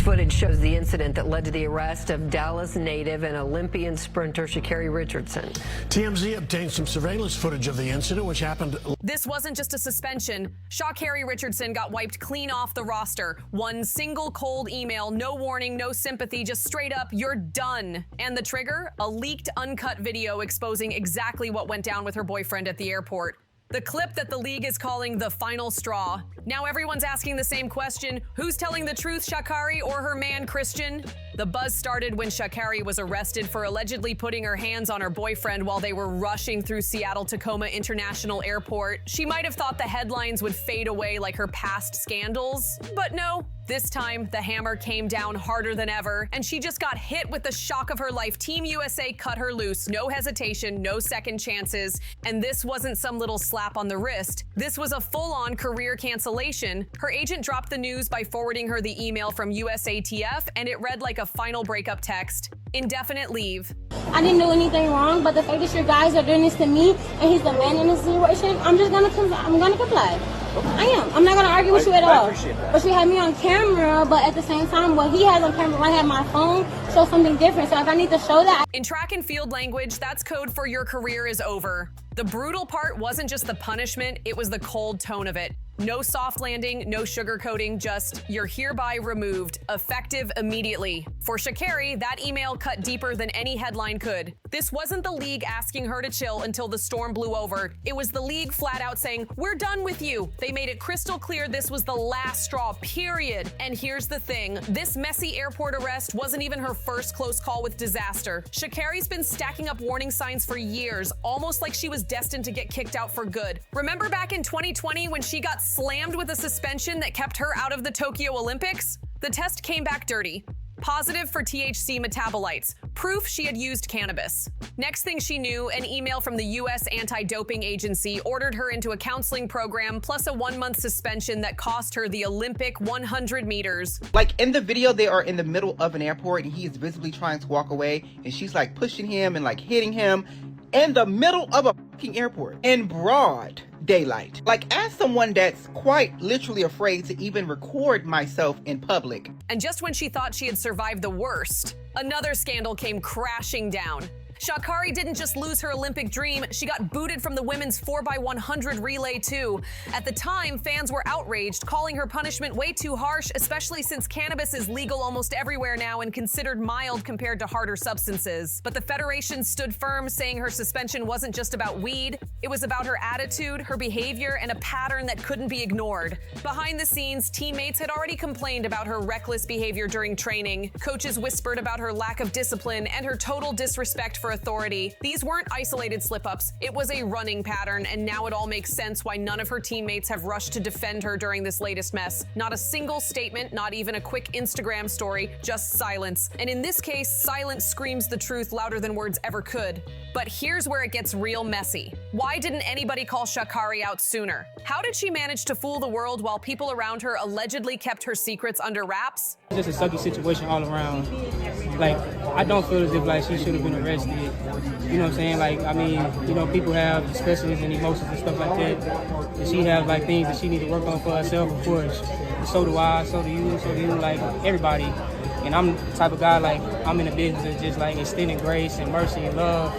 Footage shows the incident that led to the arrest of Dallas native and Olympian sprinter Sha'Carri Richardson. TMZ obtained some surveillance footage of the incident, which happened. This wasn't just a suspension. Sha'Carri Richardson got wiped clean off the roster. One single cold email, no warning, no sympathy, just straight up, you're done. And the trigger? A leaked, uncut video exposing exactly what went down with her boyfriend at the airport. The clip that the league is calling the final straw. Now everyone's asking the same question, who's telling the truth, Sha'Carri or her man Christian? The buzz started when Sha'Carri was arrested for allegedly putting her hands on her boyfriend while they were rushing through Seattle-Tacoma International Airport. She might have thought the headlines would fade away like her past scandals, but no. This time, the hammer came down harder than ever, and she just got hit with the shock of her life. Team USA cut her loose, no hesitation, no second chances, and this wasn't some little slap on the wrist. This was a full-on career cancellation. Her agent dropped the news by forwarding her the email from USATF, and it read like a final breakup text. Indefinite leave. I didn't do anything wrong, but the fact that you guys are doing this to me, and he's the man in this situation, I'm gonna comply. I am. I'm not gonna argue with you at all. But you have me on camera, but at the same time, what he has on camera, when I have my phone, shows something different. So if I need to show that. In track and field language, that's code for your career is over. The brutal part wasn't just the punishment, it was the cold tone of it. No soft landing, no sugarcoating, just you're hereby removed, effective immediately. For Sha'Carri, that email cut deeper than any headline could. This wasn't the league asking her to chill until the storm blew over. It was the league flat out saying, we're done with you. They made it crystal clear this was the last straw, period. And here's the thing, this messy airport arrest wasn't even her first close call with disaster. Sha'Carri's been stacking up warning signs for years, almost like she was destined to get kicked out for good. Remember back in 2020 when she got slammed with a suspension that kept her out of the Tokyo Olympics? The test came back dirty. Positive for THC metabolites, proof she had used cannabis. Next thing she knew, an email from the US Anti-Doping Agency ordered her into a counseling program plus a 1-month suspension that cost her the Olympic 100 meters. Like in the video, they are in the middle of an airport and he is visibly trying to walk away and she's like pushing him and like hitting him in the middle of a fucking airport in broad daylight. Like, as someone that's quite literally afraid to even record myself in public. And just when she thought she had survived the worst, another scandal came crashing down. Sha'Carri didn't just lose her Olympic dream, she got booted from the women's 4x100 relay too. At the time, fans were outraged, calling her punishment way too harsh, especially since cannabis is legal almost everywhere now and considered mild compared to harder substances. But the federation stood firm, saying her suspension wasn't just about weed, it was about her attitude, her behavior, and a pattern that couldn't be ignored. Behind the scenes, teammates had already complained about her reckless behavior during training. Coaches whispered about her lack of discipline and her total disrespect for authority. These weren't isolated slip-ups, it was a running pattern, and now it all makes sense why none of her teammates have rushed to defend her during this latest mess. Not a single statement, not even a quick Instagram story, just silence. And in this case, silence screams the truth louder than words ever could. But here's where it gets real messy. Why didn't anybody call Sha'Carri out sooner? How did she manage to fool the world while people around her allegedly kept her secrets under wraps? It's just a sucky situation all around. Like, I don't feel as if like she should have been arrested. You know what I'm saying? Like, I mean, you know, people have discussions and emotions and stuff like that. And she has like things that she needs to work on for herself, of course. And so do I, so do you, like everybody. And I'm the type of guy, like, I'm in the business of just like extending grace and mercy and love.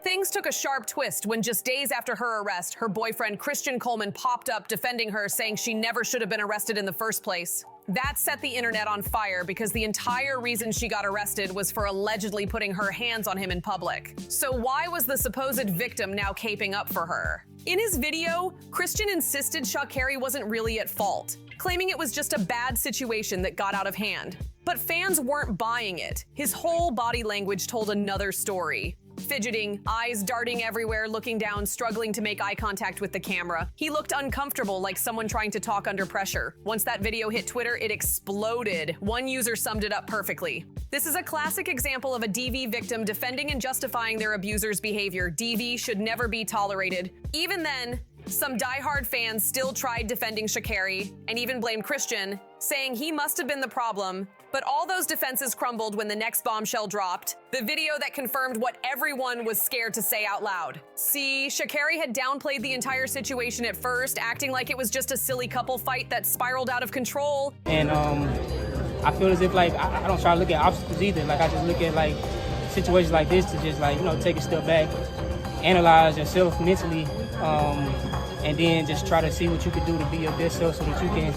Things took a sharp twist when just days after her arrest, her boyfriend Christian Coleman popped up defending her, saying she never should have been arrested in the first place. That set the internet on fire because the entire reason she got arrested was for allegedly putting her hands on him in public. So why was the supposed victim now caping up for her? In his video, Christian insisted Sha'Carri wasn't really at fault, claiming it was just a bad situation that got out of hand. But fans weren't buying it. His whole body language told another story. Fidgeting, eyes darting everywhere, looking down, struggling to make eye contact with the camera. He looked uncomfortable, like someone trying to talk under pressure. Once that video hit Twitter, it exploded. One user summed it up perfectly. This is a classic example of a DV victim defending and justifying their abuser's behavior. DV should never be tolerated. Even then, some diehard fans still tried defending Sha'Carri and even blamed Christian, saying he must have been the problem. But all those defenses crumbled when the next bombshell dropped, the video that confirmed what everyone was scared to say out loud. See, Sha'Carri had downplayed the entire situation at first, acting like it was just a silly couple fight that spiraled out of control. And I feel as if like I don't try to look at obstacles either. Like I just look at like situations like this to just like, take a step back, analyze yourself mentally, and then just try to see what you can do to be your best self so that you can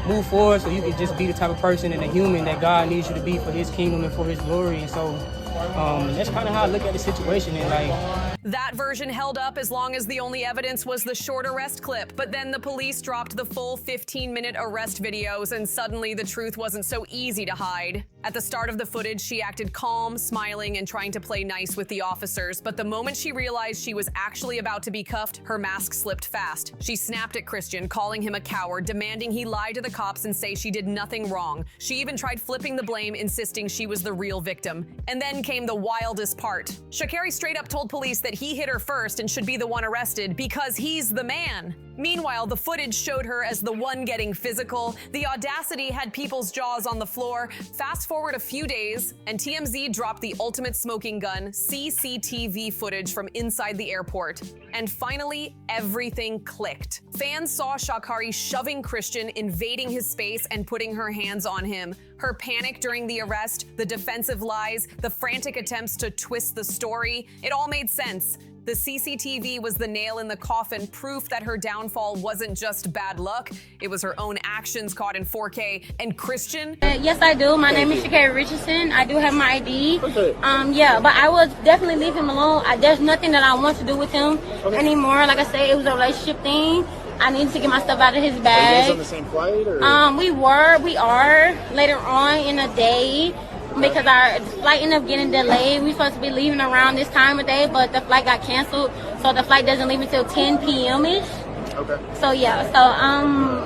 move forward, so you can just be the type of person and a human that God needs you to be for his kingdom and for his glory. And so that's kind of how I look at the situation. And like, that version held up as long as the only evidence was the short arrest clip, but then the police dropped the full 15-minute arrest videos, and suddenly the truth wasn't so easy to hide. At the start of the footage, she acted calm, smiling, and trying to play nice with the officers, but the moment she realized she was actually about to be cuffed, her mask slipped fast. She snapped at Christian, calling him a coward, demanding he lie to the cops and say she did nothing wrong. She even tried flipping the blame, insisting she was the real victim. And then came the wildest part. Sha'Carri straight up told police that he hit her first and should be the one arrested because he's the man. Meanwhile, the footage showed her as the one getting physical. The audacity had people's jaws on the floor. Fast forward a few days, and TMZ dropped the ultimate smoking gun, CCTV footage from inside the airport. And finally, everything clicked. Fans saw Sha'Carri shoving Christian, invading his space, and putting her hands on him. Her panic during the arrest, the defensive lies, the frantic attempts to twist the story, it all made sense. The CCTV was the nail in the coffin, proof that her downfall wasn't just bad luck, it was her own actions caught in 4K. And Christian? Yes, I do. My name is Sha'Carri Richardson. I do have my ID. Yeah, but I will definitely leave him alone. There's nothing that I want to do with him anymore. Like I said, it was a relationship thing. I needed to get my stuff out of his bag. Are you guys on the same flight? Or? We are later on in the day, because our flight ended up getting delayed. We were supposed to be leaving around this time of day, but the flight got canceled, so the flight doesn't leave until 10 p.m.-ish. Okay. So yeah,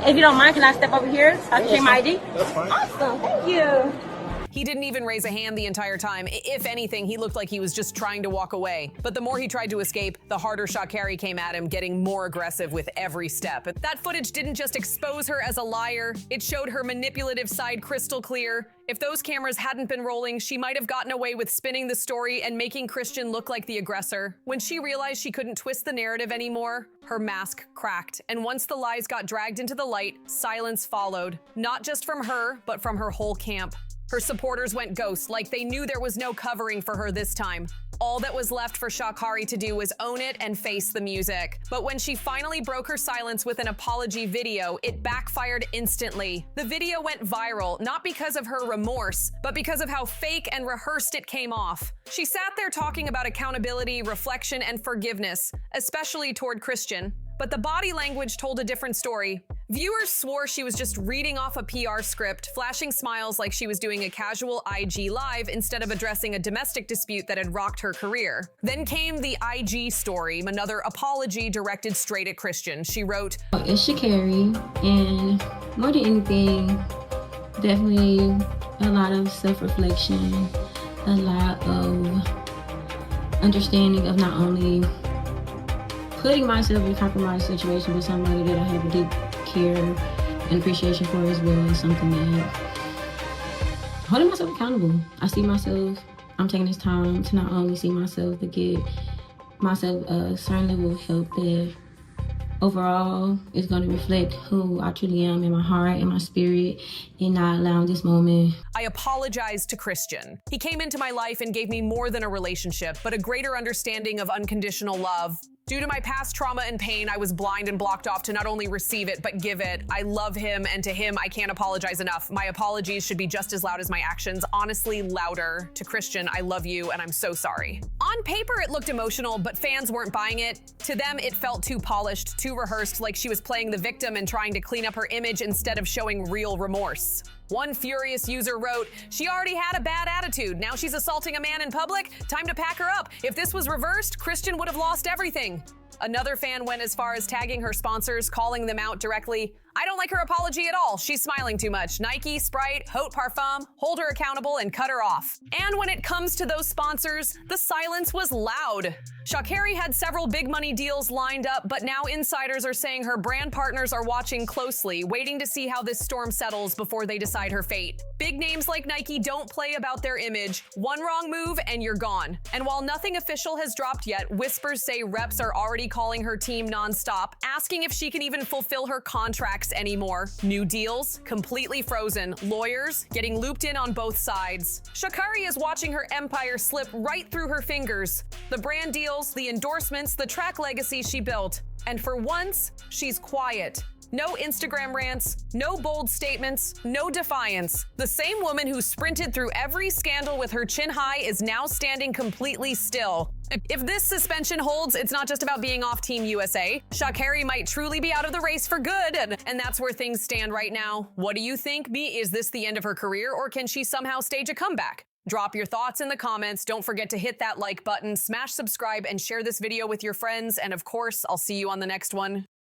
if you don't mind, can I step over here so I can check my ID? That's fine. Awesome, thank you. He didn't even raise a hand the entire time. If anything, he looked like he was just trying to walk away. But the more he tried to escape, the harder Sha'Carri came at him, getting more aggressive with every step. That footage didn't just expose her as a liar, it showed her manipulative side crystal clear. If those cameras hadn't been rolling, she might have gotten away with spinning the story and making Christian look like the aggressor. When she realized she couldn't twist the narrative anymore, her mask cracked. And once the lies got dragged into the light, silence followed. Not just from her, but from her whole camp. Her supporters went ghost, like they knew there was no covering for her this time. All that was left for Sha'Carri to do was own it and face the music. But when she finally broke her silence with an apology video, it backfired instantly. The video went viral, not because of her remorse, but because of how fake and rehearsed it came off. She sat there talking about accountability, reflection, and forgiveness, especially toward Christian. But the body language told a different story. Viewers swore she was just reading off a PR script, flashing smiles like she was doing a casual IG live instead of addressing a domestic dispute that had rocked her career. Then came the IG story, another apology directed straight at Christian. She wrote, "It's Sha'Carri, and more than anything, definitely a lot of self-reflection, a lot of understanding of not only putting myself in a compromised situation with somebody that I have a deep care and appreciation for as well as something that holding myself accountable. I see myself, I'm taking this time to not only see myself, but get myself a certain level of help that overall is going to reflect who I truly am in my heart and my spirit, and not allowing this moment. I apologized to Christian. He came into my life and gave me more than a relationship, but a greater understanding of unconditional love. Due to my past trauma and pain, I was blind and blocked off to not only receive it, but give it. I love him, and to him, I can't apologize enough. My apologies should be just as loud as my actions, honestly louder. To Christian, I love you, and I'm so sorry. On paper, it looked emotional, but fans weren't buying it. To them, it felt too polished, too rehearsed, like she was playing the victim and trying to clean up her image instead of showing real remorse. One furious user wrote, "She already had a bad attitude. Now she's assaulting a man in public? Time to pack her up. If this was reversed, Christian would have lost everything." Another fan went as far as tagging her sponsors, calling them out directly. "I don't like her apology at all. She's smiling too much. Nike, Sprite, Haute Parfum, hold her accountable and cut her off." And when it comes to those sponsors, the silence was loud. Sha'Carri had several big money deals lined up, but now insiders are saying her brand partners are watching closely, waiting to see how this storm settles before they decide her fate. Big names like Nike don't play about their image. One wrong move and you're gone. And while nothing official has dropped yet, whispers say reps are already calling her team nonstop, asking if she can even fulfill her contract talks anymore. New deals, completely frozen. Lawyers, getting looped in on both sides. Sha'Carri is watching her empire slip right through her fingers. The brand deals, the endorsements, the track legacy she built. And for once, she's quiet. No Instagram rants, no bold statements, no defiance. The same woman who sprinted through every scandal with her chin high is now standing completely still. If this suspension holds, it's not just about being off Team USA. Sha'Carri might truly be out of the race for good, and that's where things stand right now. What do you think, B? Is this the end of her career, or can she somehow stage a comeback? Drop your thoughts in the comments. Don't forget to hit that like button, smash subscribe, and share this video with your friends. And of course, I'll see you on the next one.